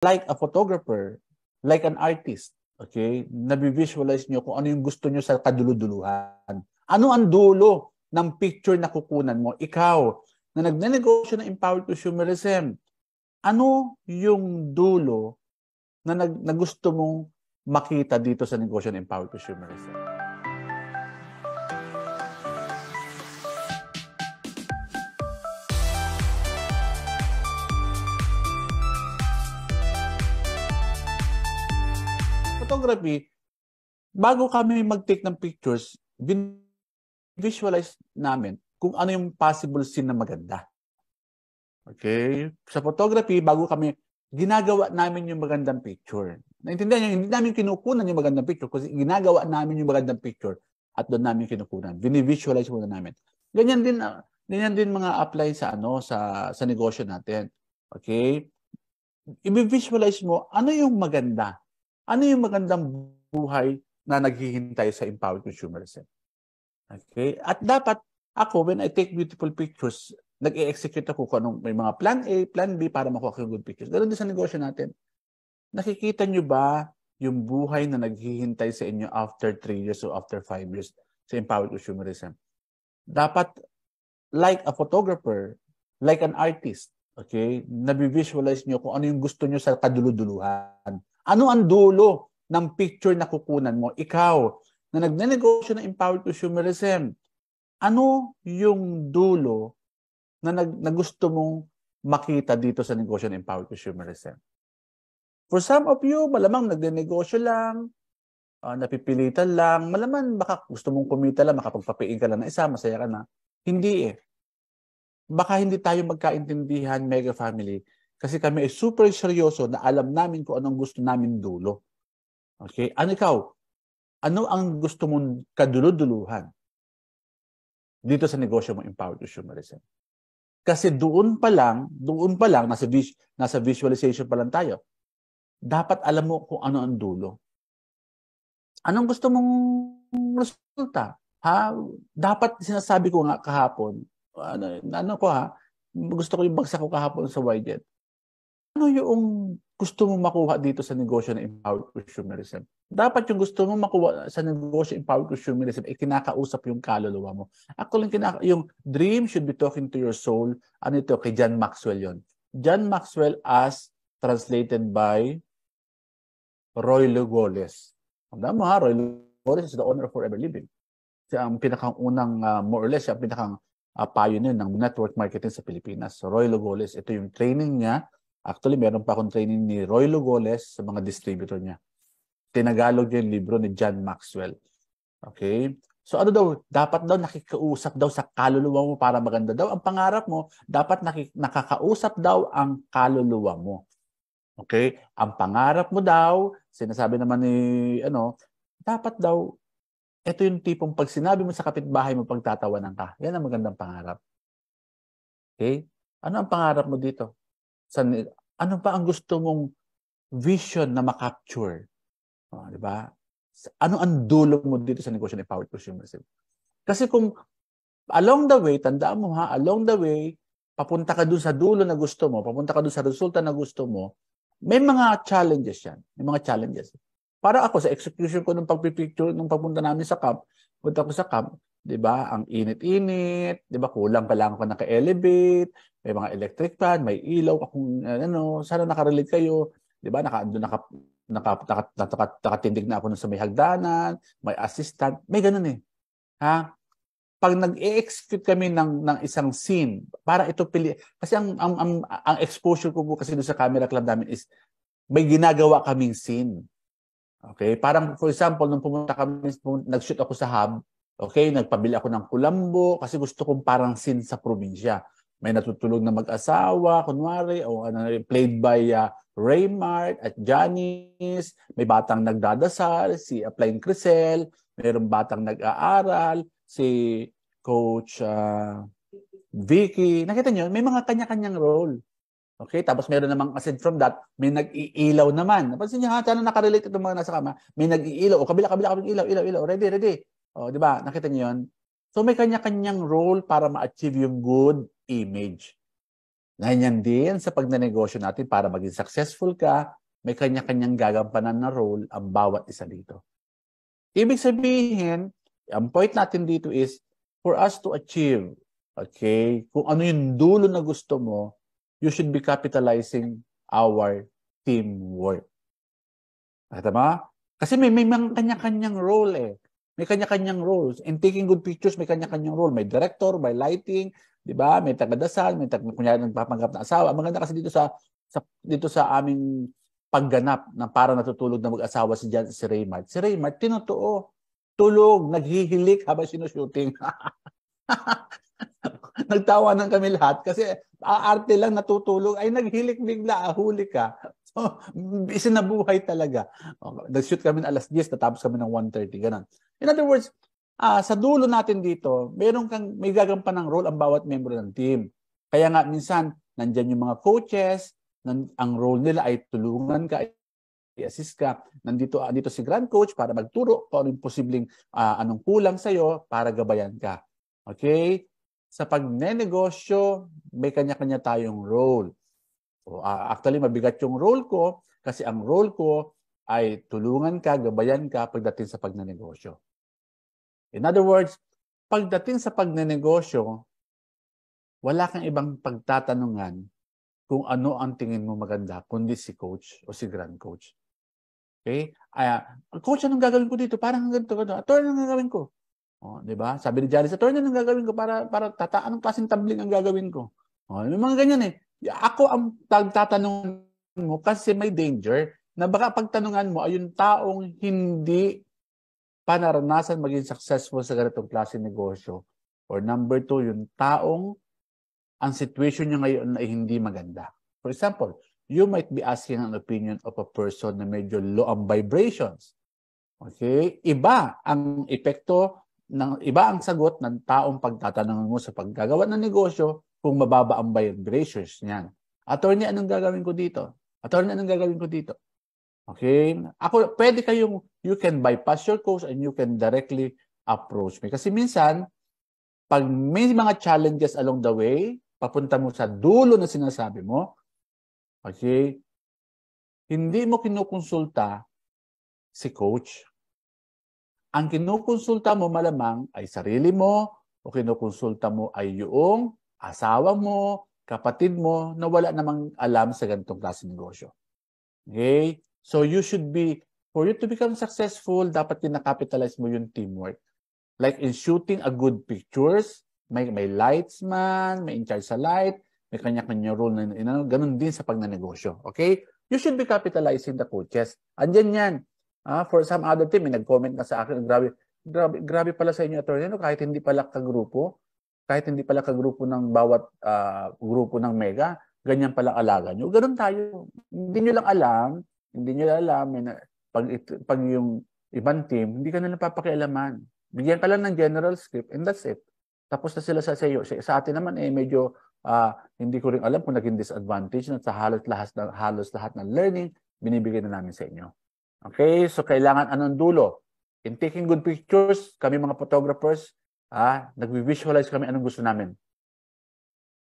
like a photographer, like an artist, okay, nabivisualize nyo kung ano yung gusto nyo sa kaduluduluhan. Ano ang dulo ng picture na kukunan mo? Ikaw, na nagnenegosyo ng empowered consumerism, ano yung dulo na gusto mong makita dito sa negosyo ng empowered consumerism? Photography, bago kami mag-take ng pictures, visualize namin kung ano yung possible scene na maganda. Okay? Sa photography, bago kami, ginagawa namin yung magandang picture. Naintindihan niyo, hindi namin kinukunan yung magandang picture kasi ginagawa namin yung magandang picture at doon namin kinukunan. Visualize muna namin. Ganyan din mga apply sa sa negosyo natin. Okay? I-visualize mo ano yung maganda. Ano yung magandang buhay na naghihintay sa empowered consumerism. Okay? At dapat ako, when I take beautiful pictures, nag-i-execute ako kung anong may mga plan A, plan B para makuha ko yung good pictures. Ganun din sa negosyo natin. Nakikita nyo ba yung buhay na naghihintay sa inyo after 3 years o after 5 years sa empowered consumerism? Dapat, like a photographer, like an artist, okay, nabivisualize nyo kung ano yung gusto nyo sa kaduluduluhan. Ano ang dulo ng picture na kukunan mo? Ikaw, na nagnenegosyo ng empowered consumerism, ano yung dulo na gusto mong makita dito sa negosyo ng empowered consumerism? For some of you, malamang nagnenegosyo lang, napipilitan lang, malamang baka gusto mong kumita lang, makapagpapiin ka lang na isa, masaya ka na. Hindi eh. Baka hindi tayo magkaintindihan, mega family, kasi kami ay super seryoso na alam namin kung anong gusto namin dulo. Okay? Ano ikaw? Ano ang gusto mong kaduluduluhan dito sa negosyo mo empowered consumerism? Kasi doon pa lang nasa visualization pa lang tayo. Dapat alam mo kung ano ang dulo. Anong gusto mong resulta? Ha? Dapat sinasabi ko nga kahapon, gusto ko yung bagsak ko kahapon sa YJET. Ano yung gusto mong makuha dito sa negosyo ng empowered consumerism? Dapat yung gusto mong makuha sa negosyo ng empowered consumerism ay kinakausap yung kaluluwa mo. Actually, yung dream should be talking to your soul. Ano ito? Kay John Maxwell yon. John Maxwell as translated by Roy Lugoles. Tandaan mo ha, Roy Lugoles is the owner of Forever Living. Siya ang pinakaunang, more or less, siya ang pinakang pioneer ng network marketing sa Pilipinas. So, Roy Lugoles, ito yung training niya. Actually, meron pa akong training ni Roy Lugoles sa mga distributor niya. Tinagalog yung libro ni John Maxwell. Okay? So ano daw? Dapat daw nakikausap daw sa kaluluwa mo para maganda daw. Ang pangarap mo, dapat nakakausap daw ang kaluluwa mo. Okay? Ang pangarap mo daw, sinasabi naman ni, dapat daw, ito yung tipong pag sinabi mo sa kapitbahay mo, pagtatawanan ka. Yan ang magandang pangarap. Okay? Ano ang pangarap mo dito? Ano pa ang gusto mong vision na makapture? Di ba? Ano ang dulo mo dito sa negosyo ng empowered consumerism? Kasi kung along the way, tandaan mo ha, along the way, papunta ka dun sa dulo na gusto mo, papunta ka dun sa resulta na gusto mo, may mga challenges yan. May mga challenges. Para ako, sa execution ko nung pagpipicture, nung pagpunta namin sa camp, punta ko sa camp, di ba, ang init-init, di ba, kulang pa lang ako naka-elevate, may mga electric fan, may ilaw, sana nakarelate kayo, di ba, nakatindig na ako sa may hagdanan, may assistant, may ganun eh. Ha? Pag nag-execute kami ng isang scene, para ito kasi ang exposure ko po kasi doon sa camera club namin is may ginagawa kaming scene. Okay? Parang for example, nung pumunta kami, nag-shoot ako sa hub, okay, nagpabili ako ng kulambo kasi gusto kong parang scene sa probinsya. May natutulog na mag-asawa, kunwari, o played by Raymart at Janice, may batang nagdadasal, si Applying Crisel, mayroong batang nag-aaral, si Coach Vicky. Nakita nyo, may mga kanya-kanyang role. Okay? Tapos meron namang aside from that, may nag-iilaw naman. Napansin nyo ha, sana nakarelate itong mga nasa kama. May nag-iilaw. O kabila, ilaw. Ready. O, di ba? Nakita nyo yun? So may kanya-kanyang role para ma-achieve yung good image. Ganyan din sa pagnenegosyo natin para maging successful ka, may kanya-kanyang gagampanan na role ang bawat isa dito. Ibig sabihin, ang point natin dito is for us to achieve, okay, kung ano yung dulo na gusto mo, you should be capitalizing our teamwork. Tama? Kasi may mga kanya-kanyang role eh. May kanya-kanyang roles. In taking good pictures, may kanya-kanyang role. May director, may lighting, di ba? May taga-dasal, may kunyari nagpapanggap na asawa. Maganda kasi dito sa aming pagganap na parang natutulog na mag-asawa si Raymart. Si Raymart, tinutuo. Tulog, naghihilik habang sinushooting. Nagtawanan kami lahat kasi aarte lang natutulog ay naghilik bigla, huli ka. So, isinabuhay talaga. Nag-shoot kami ng alas 10, natapos kami ng 1:30, ganun. In other words, sa dulo natin dito, may gagampan ng role ang bawat membro ng team. Kaya nga minsan, nandyan yung mga coaches, ang role nila ay tulungan ka, i-assist ka. Nandito si Grand Coach para magturo kung anong posibleng anong kulang sa'yo para gabayan ka. Okay? Sa pagnenegosyo, may kanya-kanya tayong role. So, actually, mabigat yung role ko kasi ang role ko ay tulungan ka, gabayan ka pagdating sa pagnenegosyo. In other words, pagdating sa pagnenegosyo, wala kang ibang pagtatanungan kung ano ang tingin mo maganda, kundi si coach o si Grand Coach. Okay? Coach, anong gagawin ko dito? Parang ganito. Attorney, anong gagawin ko? Di ba? Sabi ni Janice, attorney, anong gagawin ko anong klaseng tabling ang gagawin ko? May mga ganyan eh. Ako ang tatanong mo kasi may danger na baka pagtanungan mo ay yung taong hindi panaranasan maging successful sa ganitong klaseng negosyo. Or number 2, yung taong ang situation niya ngayon ay hindi maganda. For example, you might be asking an opinion of a person na medyo low ang vibrations. Okay? Iba ang sagot ng taong pagtatanungan mo sa paggagawa ng negosyo kung mababa ang vibrations niyan. Attorney, anong gagawin ko dito? Attorney, anong gagawin ko dito? Okay? You can bypass your coach and you can directly approach me. Kasi minsan, pag may mga challenges along the way, papunta mo sa dulo na sinasabi mo, okay, hindi mo kinukonsulta si coach. Ang kinukonsulta mo malamang ay sarili mo o kinukonsulta mo ay yung asawa mo, kapatid mo na wala namang alam sa ganitong klase negosyo. Okay? So for you to become successful, dapat kinakapitalize mo yung teamwork. Like in shooting a good pictures, may lights man, may in charge sa light, may kanya-kanya role na ganun din sa pagnanegosyo. Okay? You should be capitalizing the coaches. Andyan yan. For some other team, may nag-comment na sa akin, grabe pala sa inyo, attorney, kahit hindi pala kagrupo ng bawat grupo ng Mega, ganyan pala alaga nyo. Ganun tayo. Hindi nyo lang alam, pag yung ibang team, hindi ka na napapakialaman. Bigyan ka lang ng general script and that's it. Tapos na sila sa iyo. Sa atin naman medyo hindi ko rin alam kung naging disadvantage na sa halos lahat ng learning binibigay na namin sa inyo. Okay? So kailangan anong dulo? In taking good pictures, kami mga photographers, nagvi-visualize kami anong gusto namin.